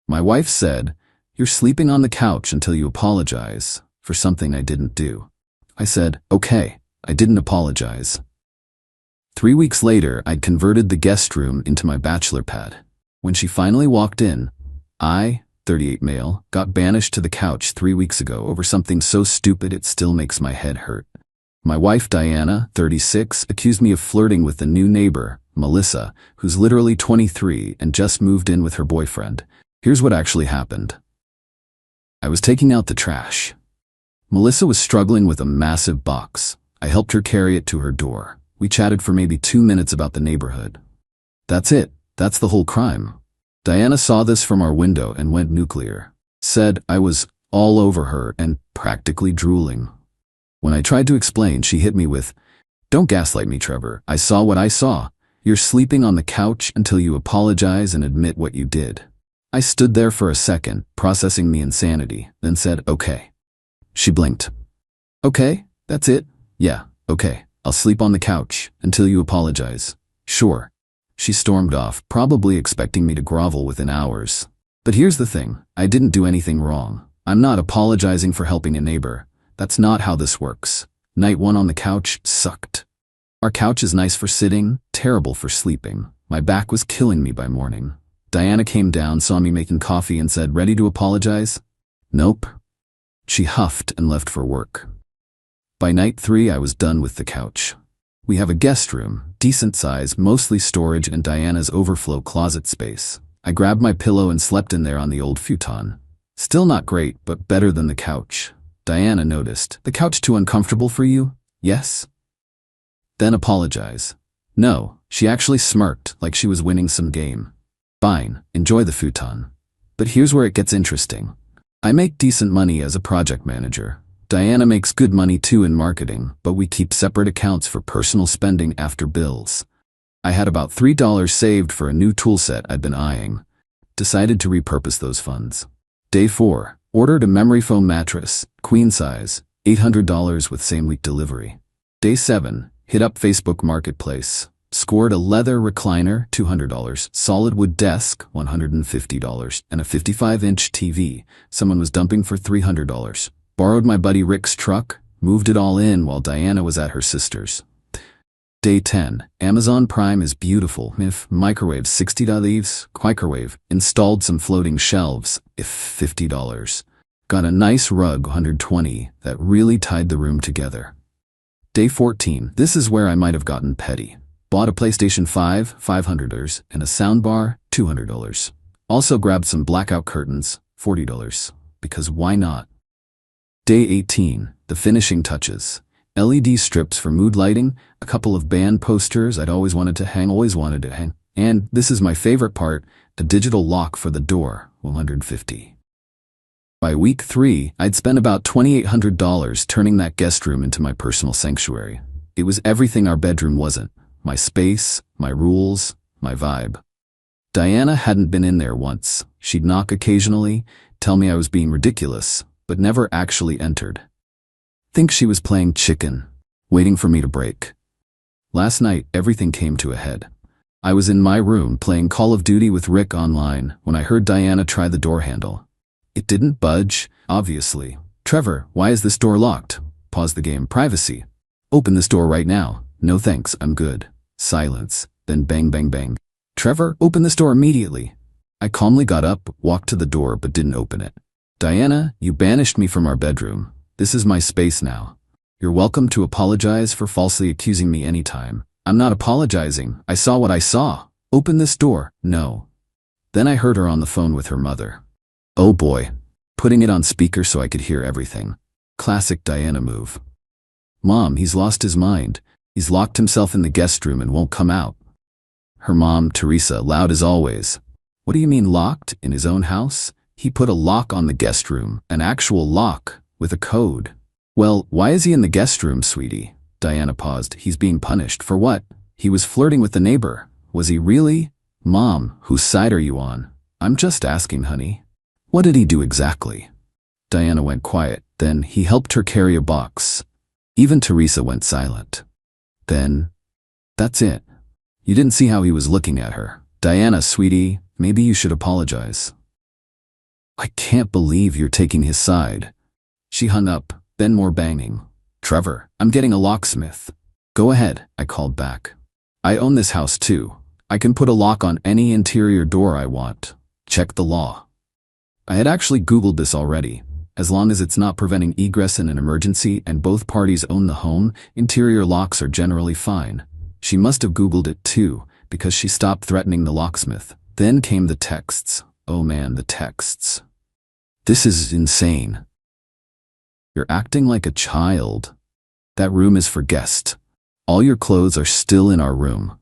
My wife said, "You're sleeping on the couch until you apologize for something I didn't do." I said, "Okay, I didn't apologize." 3 weeks later, I'd converted the guest room into my bachelor pad. When she finally walked in, I, 38 male, got banished to the couch 3 weeks ago over something so stupid it still makes my head hurt. My wife, Diana, 36, accused me of flirting with the new neighbor, Melissa, who's literally 23 and just moved in with her boyfriend. Here's what actually happened. I was taking out the trash. Melissa was struggling with a massive box. I helped her carry it to her door. We chatted for maybe 2 minutes about the neighborhood. That's it. That's the whole crime. Diana saw this from our window and went nuclear. Said I was all over her and practically drooling. When I tried to explain, she hit me with, "Don't gaslight me, Trevor. I saw what I saw. You're sleeping on the couch until you apologize and admit what you did." I stood there for a second, processing the insanity, then said, "Okay." She blinked. "Okay, that's it? Yeah, okay. I'll sleep on the couch until you apologize." "Sure." She stormed off, probably expecting me to grovel within hours. But here's the thing, I didn't do anything wrong. I'm not apologizing for helping a neighbor. That's not how this works. Night 1 on the couch sucked. Our couch is nice for sitting, terrible for sleeping. My back was killing me by morning. Diana came down, saw me making coffee and said, "Ready to apologize?" "Nope." She huffed and left for work. By night 3, I was done with the couch. We have a guest room, decent size, mostly storage and Diana's overflow closet space. I grabbed my pillow and slept in there on the old futon. Still not great, but better than the couch. Diana noticed. "The couch too uncomfortable for you?" "Yes." "Then apologize." "No." She actually smirked, like she was winning some game. "Fine, enjoy the futon." But here's where it gets interesting. I make decent money as a project manager. Diana makes good money too in marketing, but we keep separate accounts for personal spending after bills. I had about $3 saved for a new toolset I'd been eyeing. Decided to repurpose those funds. Day 4, ordered a memory foam mattress, queen size, $800 with same-week delivery. Day 7, hit up Facebook Marketplace. Scored a leather recliner, $200, solid wood desk, $150, and a 55-inch TV someone was dumping for $300. Borrowed my buddy Rick's truck, moved it all in while Diana was at her sister's. Day 10, Amazon Prime is beautiful. If microwave $60, microwave, installed some floating shelves, if $50. Got a nice rug, $120, that really tied the room together. Day 14, this is where I might have gotten petty. Bought a PlayStation 5, $500, and a soundbar, $200. Also grabbed some blackout curtains, $40, because why not? Day 18, the finishing touches. LED strips for mood lighting, a couple of band posters I'd always wanted to hang, and this is my favorite part, a digital lock for the door, $150. By week 3, I'd spent about $2,800 turning that guest room into my personal sanctuary. It was everything our bedroom wasn't. My space, my rules, my vibe. Diana hadn't been in there once. She'd knock occasionally, tell me I was being ridiculous, but never actually entered. Think she was playing chicken, waiting for me to break. Last night, everything came to a head. I was in my room playing Call of Duty with Rick online when I heard Diana try the door handle. It didn't budge, obviously. "Trevor, why is this door locked?" Pause the game. "Privacy." "Open this door right now." "No thanks, I'm good." Silence, then bang bang bang. "Trevor, open this door immediately." I calmly got up, walked to the door, but didn't open it. "Diana, you banished me from our bedroom. This is my space now. You're welcome to apologize for falsely accusing me anytime." "I'm not apologizing. I saw what I saw." "Open this door." "No." Then I heard her on the phone with her mother. Oh boy. Putting it on speaker so I could hear everything. Classic Diana move. "Mom, he's lost his mind. He's locked himself in the guest room and won't come out." Her mom, Teresa, loud as always. "What do you mean locked? In his own house? He put a lock on the guest room, an actual lock, with a code." "Well, why is he in the guest room, sweetie?" Diana paused. "He's being punished. For what?" "He was flirting with the neighbor." "Was he really?" "Mom, whose side are you on?" "I'm just asking, honey." "What did he do exactly?" Diana went quiet. Then he helped her carry a box. Even Teresa went silent. Then, that's it. You didn't see how he was looking at her. "Diana, sweetie, maybe you should apologize." I can't believe you're taking his side. She hung up, then more banging. Trevor, I'm getting a locksmith. Go ahead, I called back. I own this house too. I can put a lock on any interior door I want. Check the law. I had actually Googled this already. As long as it's not preventing egress in an emergency and both parties own the home, interior locks are generally fine. She must have Googled it too, because she stopped threatening the locksmith. Then came the texts. Oh man, the texts. This is insane. You're acting like a child. That room is for guests. All your clothes are still in our room.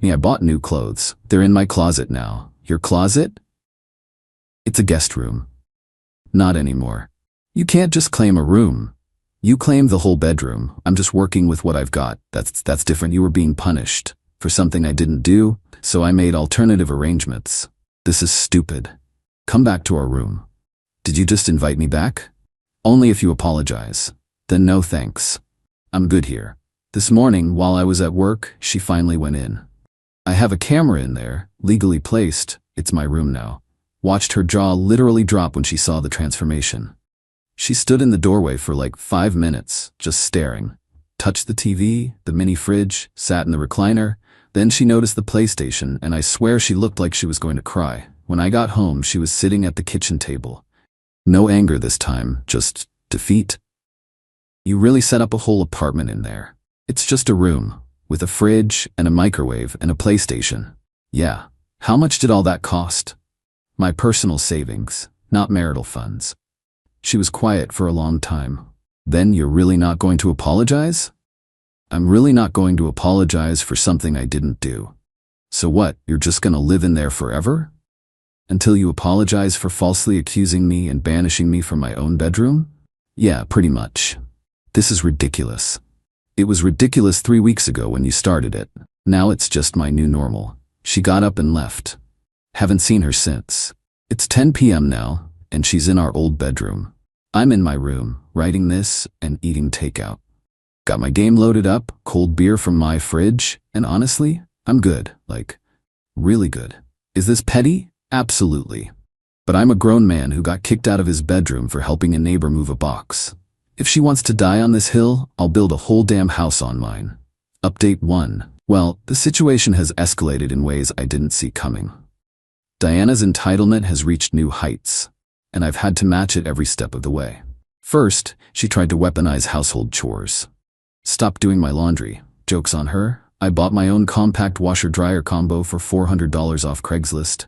Me, I bought new clothes. They're in my closet now. Your closet? It's a guest room. Not anymore. You can't just claim a room. You claimed the whole bedroom. I'm just working with what I've got. That's different. You were being punished for something I didn't do, so I made alternative arrangements. This is stupid. Come back to our room. Did you just invite me back? Only if you apologize. Then no thanks. I'm good here. This morning, while I was at work, she finally went in. I have a camera in there, legally placed. It's my room now. Watched her jaw literally drop when she saw the transformation. She stood in the doorway for like 5 minutes, just staring. Touched the TV, the mini fridge, sat in the recliner. Then she noticed the PlayStation, and I swear she looked like she was going to cry. When I got home, she was sitting at the kitchen table. No anger this time, just defeat. You really set up a whole apartment in there. It's just a room, with a fridge and a microwave and a PlayStation. Yeah, how much did all that cost? My personal savings, not marital funds. She was quiet for a long time. Then you're really not going to apologize? I'm really not going to apologize for something I didn't do. So what, you're just gonna live in there forever? Until you apologize for falsely accusing me and banishing me from my own bedroom? Yeah, pretty much. This is ridiculous. It was ridiculous 3 weeks ago when you started it. Now it's just my new normal. She got up and left. Haven't seen her since. It's 10 p.m. now, and she's in our old bedroom. I'm in my room, writing this and eating takeout. Got my game loaded up, cold beer from my fridge, and honestly, I'm good, like, really good. Is this petty? Absolutely. But I'm a grown man who got kicked out of his bedroom for helping a neighbor move a box. If she wants to die on this hill, I'll build a whole damn house on mine. Update 1. Well, the situation has escalated in ways I didn't see coming. Diana's entitlement has reached new heights, and I've had to match it every step of the way. First, she tried to weaponize household chores. Stop doing my laundry. Joke's on her. I bought my own compact washer-dryer combo for $400 off Craigslist.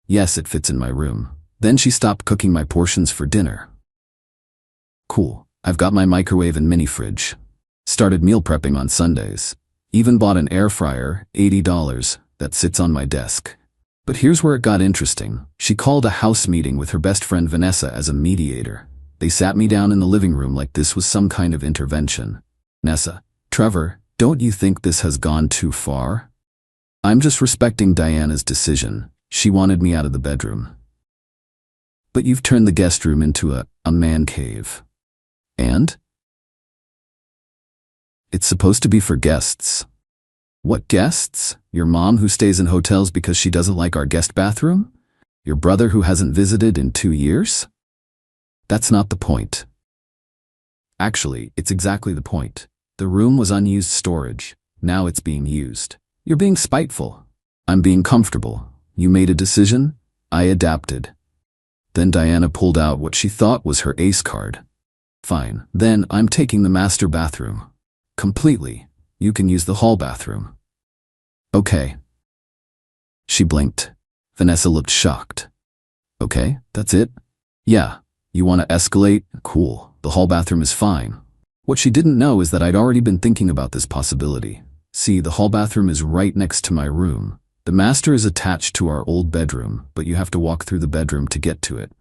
Yes, it fits in my room. Then she stopped cooking my portions for dinner. Cool. I've got my microwave and mini fridge. Started meal prepping on Sundays. Even bought an air fryer, $80, that sits on my desk. But here's where it got interesting. She called a house meeting with her best friend Vanessa as a mediator. They sat me down in the living room like this was some kind of intervention. Vanessa, Trevor, don't you think this has gone too far? I'm just respecting Diana's decision. She wanted me out of the bedroom. But you've turned the guest room into a man cave. And? It's supposed to be for guests. What guests? Your mom who stays in hotels because she doesn't like our guest bathroom? Your brother who hasn't visited in 2 years? That's not the point. Actually, it's exactly the point. The room was unused storage. Now it's being used. You're being spiteful. I'm being comfortable. You made a decision. I adapted. Then Diana pulled out what she thought was her ace card. Fine. Then I'm taking the master bathroom. Completely. You can use the hall bathroom. Okay. She blinked. Vanessa looked shocked. Okay, that's it? Yeah. You want to escalate? Cool. The hall bathroom is fine. What she didn't know is that I'd already been thinking about this possibility. See, the hall bathroom is right next to my room. The master is attached to our old bedroom, but you have to walk through the bedroom to get to it.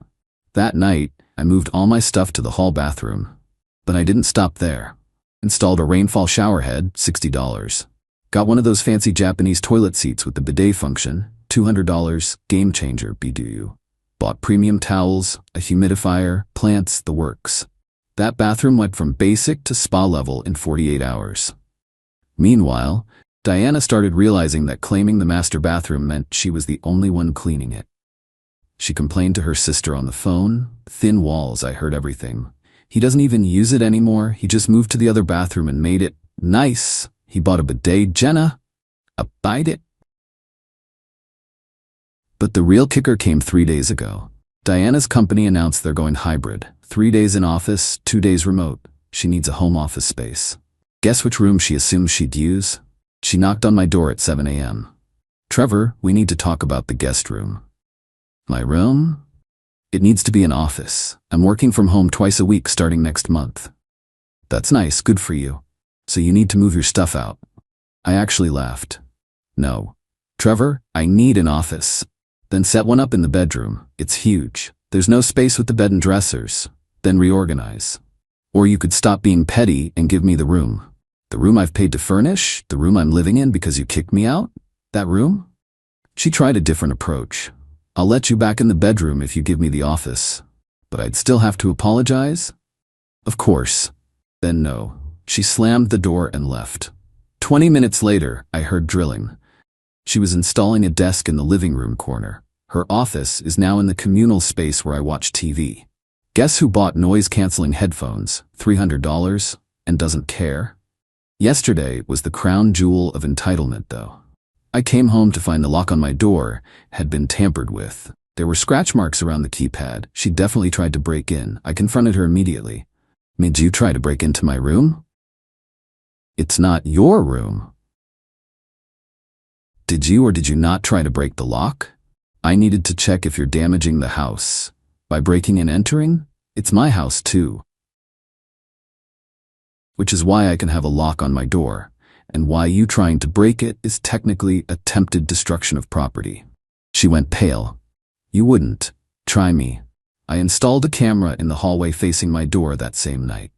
That night, I moved all my stuff to the hall bathroom. But I didn't stop there. Installed a rainfall shower head, $60. Got one of those fancy Japanese toilet seats with the bidet function, $200, game changer, BDU. Bought premium towels, a humidifier, plants, the works. That bathroom went from basic to spa level in 48 hours. Meanwhile, Diana started realizing that claiming the master bathroom meant she was the only one cleaning it. She complained to her sister on the phone. Thin walls, I heard everything. He doesn't even use it anymore. He just moved to the other bathroom and made it nice. He bought a bidet. Jenna, bite it. But the real kicker came 3 days ago. Diana's company announced they're going hybrid. 3 days in office, 2 days remote. She needs a home office space. Guess which room she assumes she'd use? She knocked on my door at 7 a.m. Trevor, we need to talk about the guest room. My room? It needs to be an office. I'm working from home twice a week starting next month. That's nice, good for you. So you need to move your stuff out. I actually laughed. No. Trevor, I need an office. Then set one up in the bedroom. It's huge. There's no space with the bed and dressers. Then reorganize. Or you could stop being petty and give me the room. The room I've paid to furnish? The room I'm living in because you kicked me out? That room? She tried a different approach. I'll let you back in the bedroom if you give me the office. But I'd still have to apologize? Of course. Then no. She slammed the door and left. 20 minutes later, I heard drilling. She was installing a desk in the living room corner. Her office is now in the communal space where I watch TV. Guess who bought noise-canceling headphones, $300, and doesn't care? Yesterday was the crown jewel of entitlement, though. I came home to find the lock on my door had been tampered with. There were scratch marks around the keypad. She definitely tried to break in. I confronted her immediately. Did you try to break into my room? It's not your room. Did you or did you not try to break the lock? I needed to check if you're damaging the house. By breaking and entering? It's my house too. Which is why I can have a lock on my door, and why you trying to break it is technically attempted destruction of property. She went pale. You wouldn't. Try me. I installed a camera in the hallway facing my door that same night.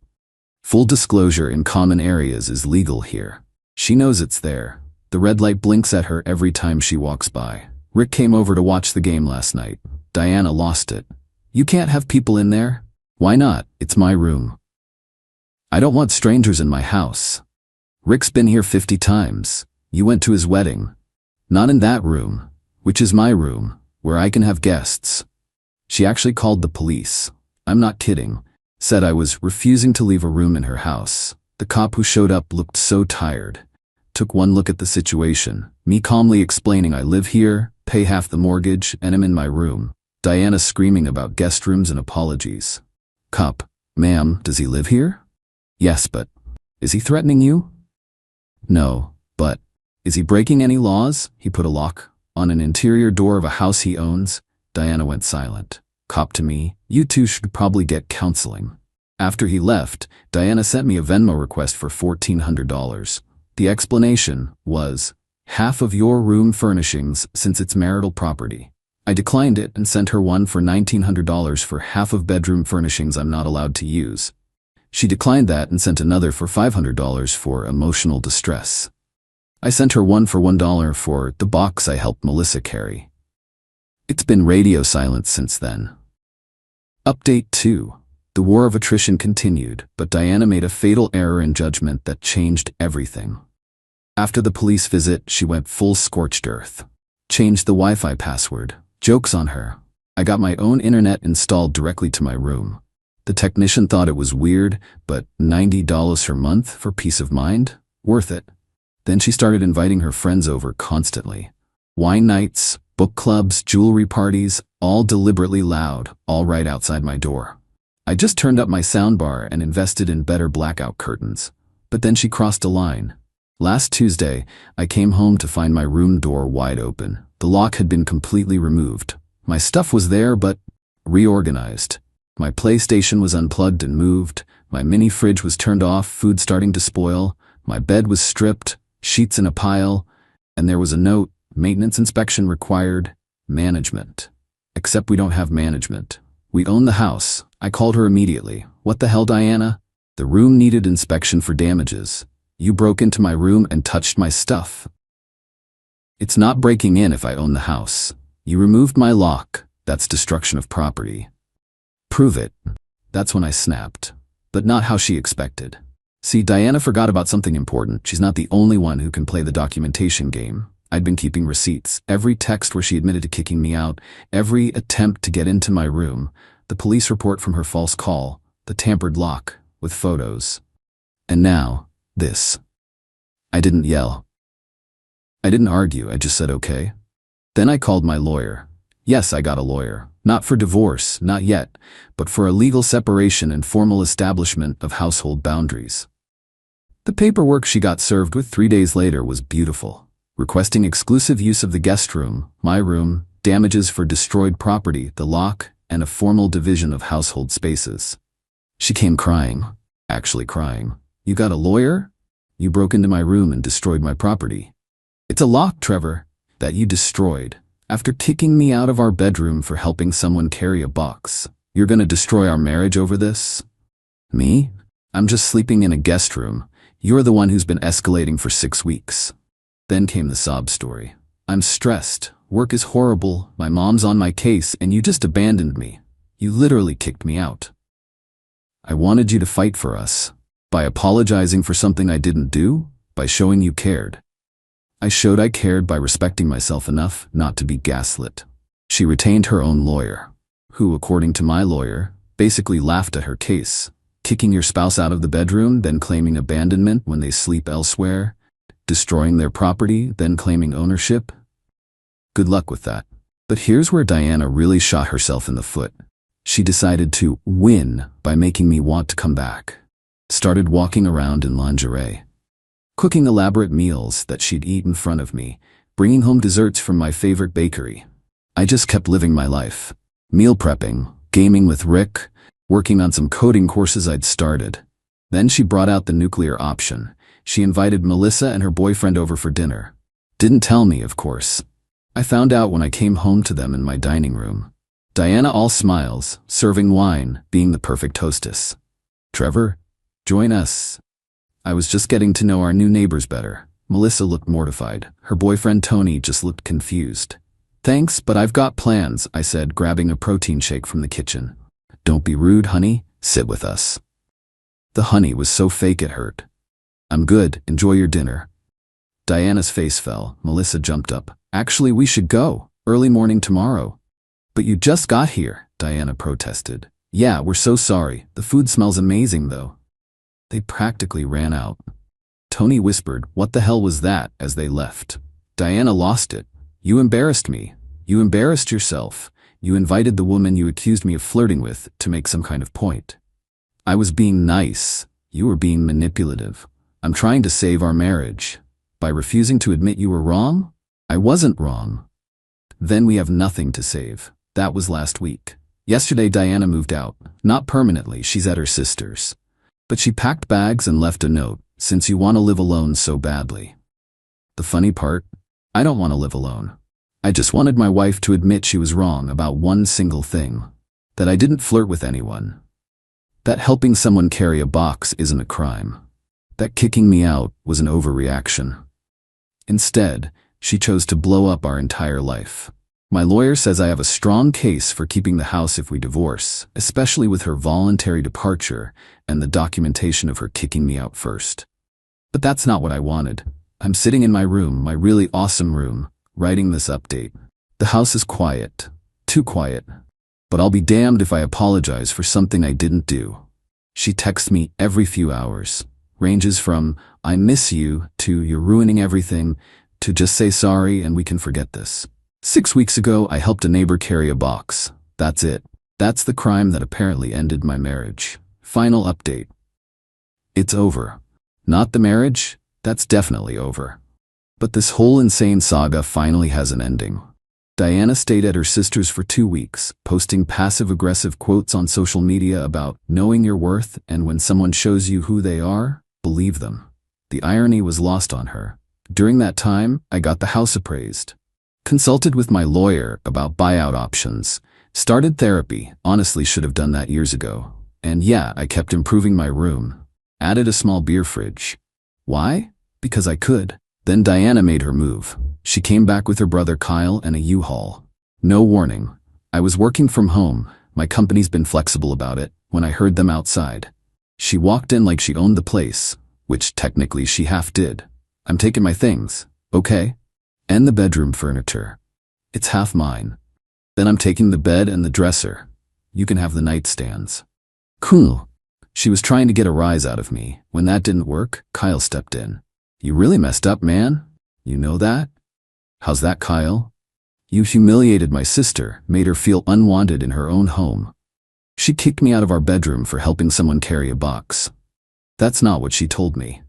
Full disclosure in common areas is legal here. She knows it's there. The red light blinks at her every time she walks by. Rick came over to watch the game last night. Diana lost it. You can't have people in there. Why not? It's my room. I don't want strangers in my house. Rick's been here 50 times. You went to his wedding. Not in that room, which is my room, where I can have guests. She actually called the police. I'm not kidding. Said I was refusing to leave a room in her house. The cop who showed up looked so tired. Took one look at the situation, me calmly explaining I live here, pay half the mortgage, and am in my room. Diana screaming about guest rooms and apologies. Cop, ma'am, does he live here? Yes, but is he threatening you? No, but is he breaking any laws? He put a lock on an interior door of a house he owns. Diana went silent. Cop to me, you two should probably get counseling. After he left, Diana sent me a Venmo request for $1,400. The explanation was, half of your room furnishings since it's marital property. I declined it and sent her one for $1,900 for half of bedroom furnishings I'm not allowed to use. She declined that and sent another for $500 for emotional distress. I sent her one for $1 for the box I helped Melissa carry. It's been radio silence since then. Update 2. The war of attrition continued, but Diana made a fatal error in judgment that changed everything. After the police visit, she went full scorched earth. Changed the Wi-Fi password. Joke's on her. I got my own internet installed directly to my room. The technician thought it was weird, but $90 per month for peace of mind? Worth it. Then she started inviting her friends over constantly. Wine nights, book clubs, jewelry parties, all deliberately loud, all right outside my door. I just turned up my soundbar and invested in better blackout curtains. But then she crossed a line. Last Tuesday, I came home to find my room door wide open. The lock had been completely removed. My stuff was there, but reorganized. My PlayStation was unplugged and moved. My mini fridge was turned off, food starting to spoil. My bed was stripped, sheets in a pile, and there was a note, maintenance inspection required, management. Except we don't have management. We own the house. I called her immediately. What the hell, Diana? The room needed inspection for damages. You broke into my room and touched my stuff. It's not breaking in if I own the house. You removed my lock. That's destruction of property. Prove it. That's when I snapped. But not how she expected. See, Diana forgot about something important. She's not the only one who can play the documentation game. I'd been keeping receipts, every text where she admitted to kicking me out, every attempt to get into my room, the police report from her false call, the tampered lock, with photos. And now, this. I didn't yell. I didn't argue, I just said okay. Then I called my lawyer. Yes, I got a lawyer. Not for divorce, not yet, but for a legal separation and formal establishment of household boundaries. The paperwork she got served with 3 days later was beautiful, requesting exclusive use of the guest room, my room, damages for destroyed property, the lock, and a formal division of household spaces. She came crying, actually crying. You got a lawyer? You broke into my room and destroyed my property. It's a lock, Trevor, that you destroyed. After kicking me out of our bedroom for helping someone carry a box, you're gonna destroy our marriage over this? Me? I'm just sleeping in a guest room. You're the one who's been escalating for 6 weeks. Then came the sob story. I'm stressed. Work is horrible. My mom's on my case, and you just abandoned me. You literally kicked me out. I wanted you to fight for us. By apologizing for something I didn't do, by showing you cared. I showed I cared by respecting myself enough not to be gaslit. She retained her own lawyer, who, according to my lawyer, basically laughed at her case. Kicking your spouse out of the bedroom, then claiming abandonment when they sleep elsewhere. Destroying their property, then claiming ownership. Good luck with that. But here's where Diana really shot herself in the foot. She decided to win by making me want to come back. Started walking around in lingerie. Cooking elaborate meals that she'd eat in front of me, bringing home desserts from my favorite bakery. I just kept living my life. Meal prepping, gaming with Rick, working on some coding courses I'd started. Then she brought out the nuclear option. She invited Melissa and her boyfriend over for dinner. Didn't tell me, of course. I found out when I came home to them in my dining room. Diana all smiles, serving wine, being the perfect hostess. Trevor, join us. I was just getting to know our new neighbors better. Melissa looked mortified. Her boyfriend Tony just looked confused. Thanks, but I've got plans, I said, grabbing a protein shake from the kitchen. Don't be rude, honey. Sit with us. The honey was so fake it hurt. I'm good. Enjoy your dinner. Diana's face fell. Melissa jumped up. Actually, we should go. Early morning tomorrow. But you just got here, Diana protested. Yeah, we're so sorry. The food smells amazing, though. They practically ran out. Tony whispered, "What the hell was that?" as they left. Diana lost it. You embarrassed me. You embarrassed yourself. You invited the woman you accused me of flirting with to make some kind of point. I was being nice. You were being manipulative. I'm trying to save our marriage. By refusing to admit you were wrong? I wasn't wrong. Then we have nothing to save. That was last week. Yesterday Diana moved out. Not permanently, she's at her sister's. But she packed bags and left a note, since you want to live alone so badly. The funny part? I don't want to live alone. I just wanted my wife to admit she was wrong about one single thing. That I didn't flirt with anyone. That helping someone carry a box isn't a crime. That kicking me out was an overreaction. Instead, she chose to blow up our entire life. My lawyer says I have a strong case for keeping the house if we divorce, especially with her voluntary departure and the documentation of her kicking me out first. But that's not what I wanted. I'm sitting in my room, my really awesome room, writing this update. The house is quiet. Too quiet. But I'll be damned if I apologize for something I didn't do. She texts me every few hours. Ranges from, "I miss you," to "You're ruining everything," to "Just say sorry and we can forget this." 6 weeks ago, I helped a neighbor carry a box. That's it. That's the crime that apparently ended my marriage. Final update. It's over. Not the marriage, that's definitely over. But this whole insane saga finally has an ending. Diana stayed at her sister's for 2 weeks, posting passive-aggressive quotes on social media about knowing your worth, and when someone shows you who they are, believe them. The irony was lost on her. During that time, I got the house appraised. Consulted with my lawyer about buyout options. Started therapy, honestly should have done that years ago. And yeah, I kept improving my room. Added a small beer fridge. Why? Because I could. Then Diana made her move. She came back with her brother Kyle and a U-Haul. No warning. I was working from home. My company's been flexible about it when I heard them outside. She walked in like she owned the place, which technically she half did. I'm taking my things, okay? And the bedroom furniture. It's half mine. Then I'm taking the bed and the dresser. You can have the nightstands. Cool. She was trying to get a rise out of me. When that didn't work, Kyle stepped in. You really messed up, man. You know that? How's that, Kyle? You humiliated my sister, made her feel unwanted in her own home. She kicked me out of our bedroom for helping someone carry a box. That's not what she told me.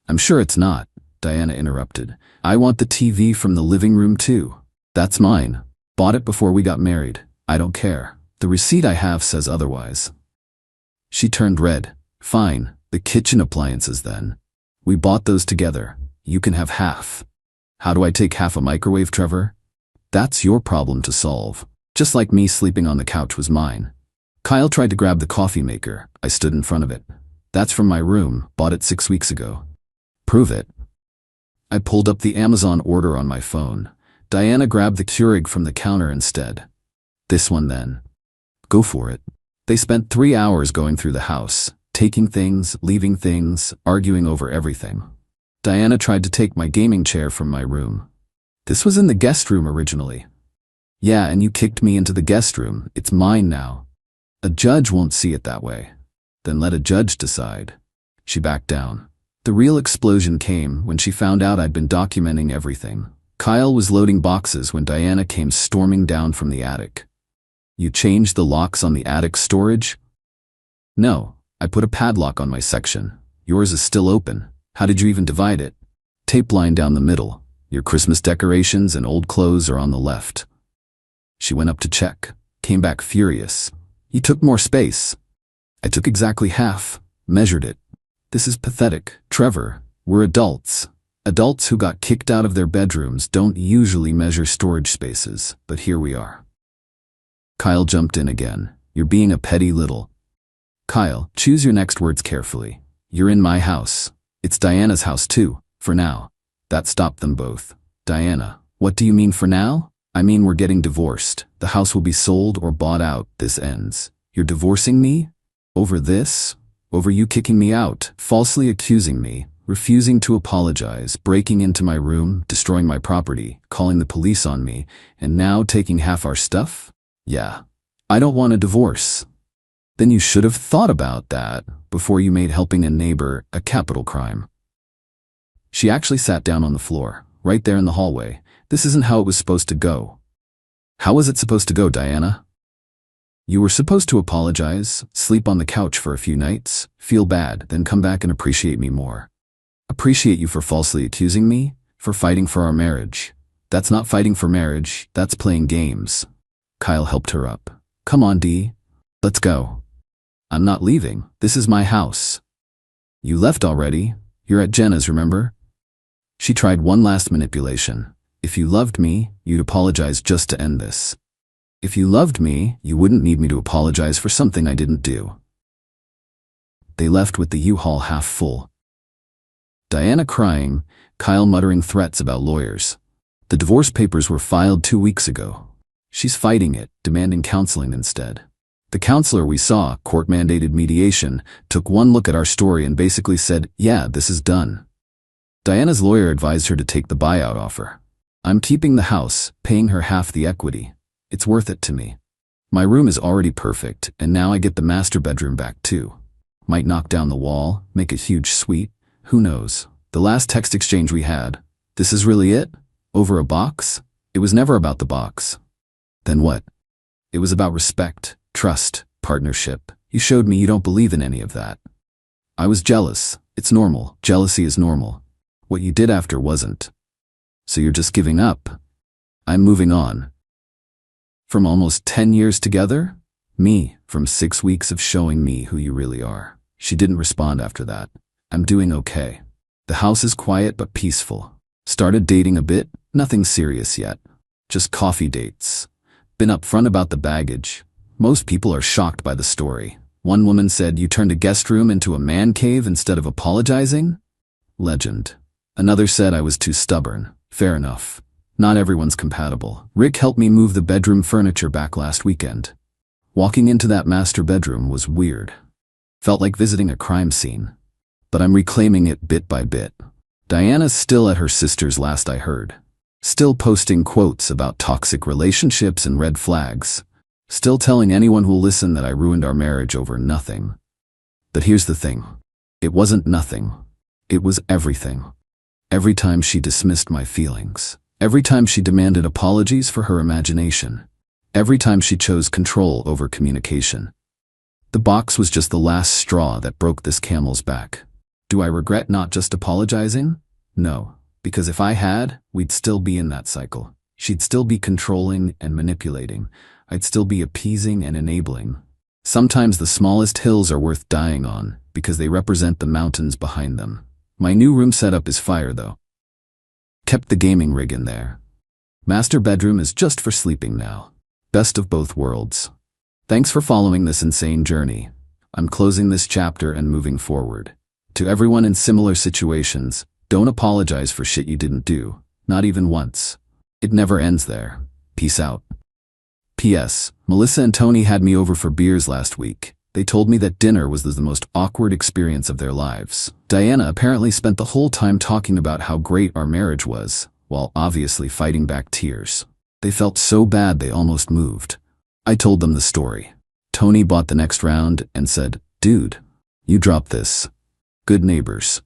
I'm sure it's not, Diana interrupted. I want the TV from the living room too. That's mine. Bought it before we got married. I don't care. The receipt I have says otherwise. She turned red. Fine, the kitchen appliances then. We bought those together. You can have half. How do I take half a microwave, Trevor? That's your problem to solve. Just like me sleeping on the couch was mine. Kyle tried to grab the coffee maker. I stood in front of it. That's from my room, bought it 6 weeks ago. Prove it. I pulled up the Amazon order on my phone. Diana grabbed the Keurig from the counter instead. This one then. Go for it. They spent 3 hours going through the house, taking things, leaving things, arguing over everything. Diana tried to take my gaming chair from my room. This was in the guest room originally. Yeah, and you kicked me into the guest room. It's mine now. A judge won't see it that way. Then let a judge decide. She backed down. The real explosion came when she found out I'd been documenting everything. Kyle was loading boxes when Diana came storming down from the attic. You changed the locks on the attic storage? No, I put a padlock on my section. Yours is still open. How did you even divide it? Tape line down the middle. Your Christmas decorations and old clothes are on the left. She went up to check, came back furious. You took more space. I took exactly half, measured it. This is pathetic, Trevor. We're adults. Adults who got kicked out of their bedrooms don't usually measure storage spaces, but here we are. Kyle jumped in again. You're being a petty little. Kyle, choose your next words carefully. You're in my house. It's Diana's house too, for now. That stopped them both. Diana, what do you mean for now? I mean we're getting divorced. The house will be sold or bought out. This ends. You're divorcing me? Over this? Over you kicking me out, falsely accusing me, refusing to apologize, breaking into my room, destroying my property, calling the police on me, and now taking half our stuff? Yeah. I don't want a divorce. Then you should have thought about that before you made helping a neighbor a capital crime. She actually sat down on the floor, right there in the hallway. This isn't how it was supposed to go. How was it supposed to go, Diana? You were supposed to apologize, sleep on the couch for a few nights, feel bad, then come back and appreciate me more. Appreciate you for falsely accusing me, for fighting for our marriage. That's not fighting for marriage, that's playing games. Kyle helped her up. Come on, Dee. Let's go. I'm not leaving. This is my house. You left already. You're at Jenna's, remember? She tried one last manipulation. If you loved me, you'd apologize just to end this. If you loved me, you wouldn't need me to apologize for something I didn't do. They left with the U-Haul half full. Diana crying, Kyle muttering threats about lawyers. The divorce papers were filed 2 weeks ago. She's fighting it, demanding counseling instead. The counselor we saw, court-mandated mediation, took one look at our story and basically said, yeah, this is done. Diana's lawyer advised her to take the buyout offer. I'm keeping the house, paying her half the equity. It's worth it to me. My room is already perfect, and now I get the master bedroom back too. Might knock down the wall, make a huge suite. Who knows? The last text exchange we had. This is really it? Over a box? It was never about the box. Then what? It was about respect, trust, partnership. You showed me you don't believe in any of that. I was jealous. It's normal. Jealousy is normal. What you did after wasn't. So you're just giving up. I'm moving on. From almost 10 years together? Me, from 6 weeks of showing me who you really are. She didn't respond after that. I'm doing okay. The house is quiet but peaceful. Started dating a bit, nothing serious yet. Just coffee dates. Been upfront about the baggage. Most people are shocked by the story. One woman said, you turned a guest room into a man cave instead of apologizing? Legend. Another said I was too stubborn. Fair enough. Not everyone's compatible. Rick helped me move the bedroom furniture back last weekend. Walking into that master bedroom was weird. Felt like visiting a crime scene. But I'm reclaiming it bit by bit. Diana's still at her sister's last I heard. Still posting quotes about toxic relationships and red flags. Still telling anyone who'll listen that I ruined our marriage over nothing. But here's the thing. It wasn't nothing. It was everything. Every time she dismissed my feelings. Every time she demanded apologies for her imagination. Every time she chose control over communication. The box was just the last straw that broke this camel's back. Do I regret not just apologizing? No, because if I had, we'd still be in that cycle. She'd still be controlling and manipulating. I'd still be appeasing and enabling. Sometimes the smallest hills are worth dying on because they represent the mountains behind them. My new room setup is fire though. Kept the gaming rig in there. Master bedroom is just for sleeping now. Best of both worlds. Thanks for following this insane journey. I'm closing this chapter and moving forward. To everyone in similar situations, don't apologize for shit you didn't do, not even once. It never ends there. Peace out. P.S. Melissa and Tony had me over for beers last week. They told me that dinner was the most awkward experience of their lives. Diana apparently spent the whole time talking about how great our marriage was, while obviously fighting back tears. They felt so bad they almost moved. I told them the story. Tony bought the next round and said, "Dude, you dropped this. Good neighbors."